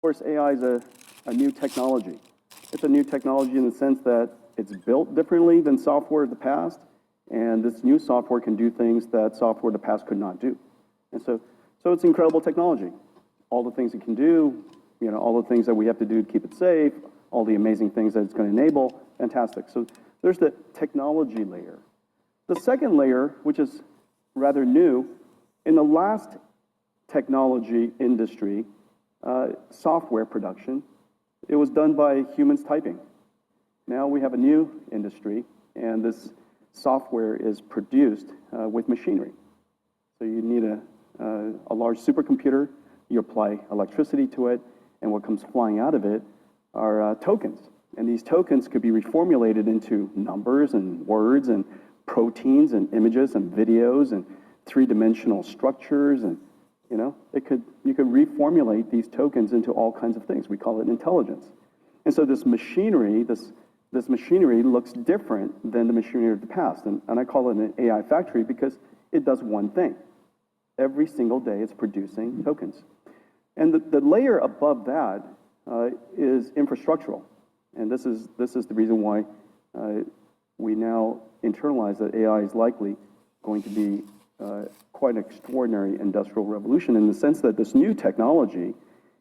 course, AI is a new technology. It's a new technology in the sense that it's built differently than software of the past, and this new software can do things that software of the past could not do. And so it's incredible technology. All the things it can do, all the things that we have to do to keep it safe, all the amazing things that it's going to enable, fantastic. So there's the technology layer. The second layer, which is rather new, in the last technology industry, software production, it was done by humans typing. Now we have a new industry, and this software is produced with machinery. So you need a large supercomputer, you apply electricity to it, and what comes flying out of it are tokens. And these tokens could be reformulated into numbers and words and proteins and images and videos and three-dimensional structures, and you could reformulate these tokens into all kinds of things. We call it intelligence. And so this machinery looks different than the machinery of the past. And I call it an AI factory because it does one thing. Every single day it's producing tokens. And the layer above that is infrastructural. And this is the reason why we now internalize that AI is likely going to be quite an extraordinary industrial revolution, in the sense that this new technology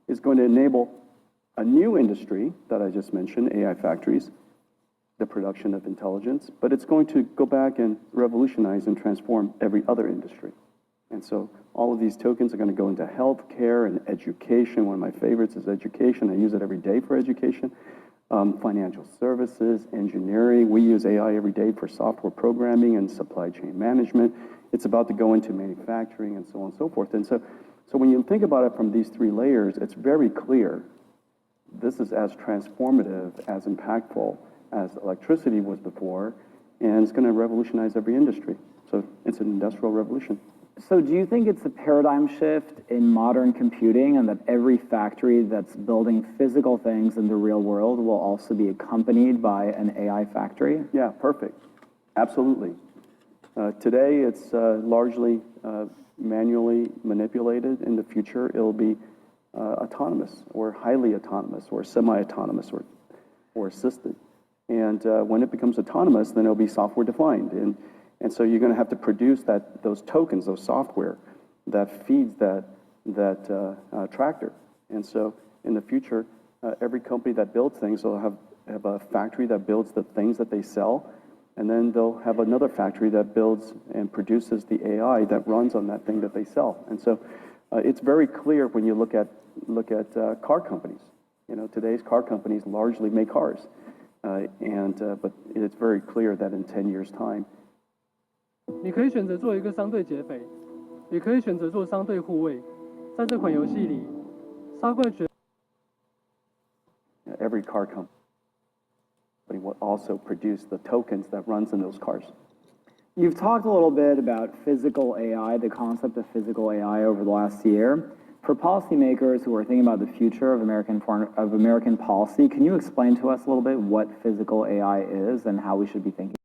is going to enable a new industry that I just mentioned, AI factories, the production of intelligence, but it's going to go back and revolutionize and transform every other industry. And so all of these tokens are going to go into healthcare and education. One of my favorites is education. I use it every day for education. Financial services, engineering. We use AI every day for software programming and supply chain management. It's about to go into manufacturing and so on and so forth. And so when you think about it from these three layers, it's very clear this is as transformative, as impactful as electricity was before, and it's going to revolutionize every industry. So it's an industrial revolution. So do you think it's a paradigm shift in modern computing, and that every factory that's building physical things in the real world will also be accompanied by an AI factory? Yeah, perfect. Absolutely. Today, it's largely manually manipulated. In the future, it'll be autonomous or highly autonomous or semi-autonomous or assisted. And when it becomes autonomous, then it'll be software defined. And so you're going to have to produce those tokens, those software that feeds that tractor. And so in the future, every company that builds things will have a factory that builds the things that they sell, and then they'll have another factory that builds and produces the AI that runs on that thing that they sell. And so it's very clear when you look at car companies. Today's car companies largely make cars, but it's very clear that in 10 years' time, 你可以选择做一个相对劫匪，也可以选择做相对护卫。在这款游戏里，杀怪绝。Every car company will also produce the tokens that runs in those cars. You've talked a little bit about physical AI, the concept of physical AI over the last year. For policymakers who are thinking about the future of American policy, can you explain to us a little bit what physical AI is and how we should be thinking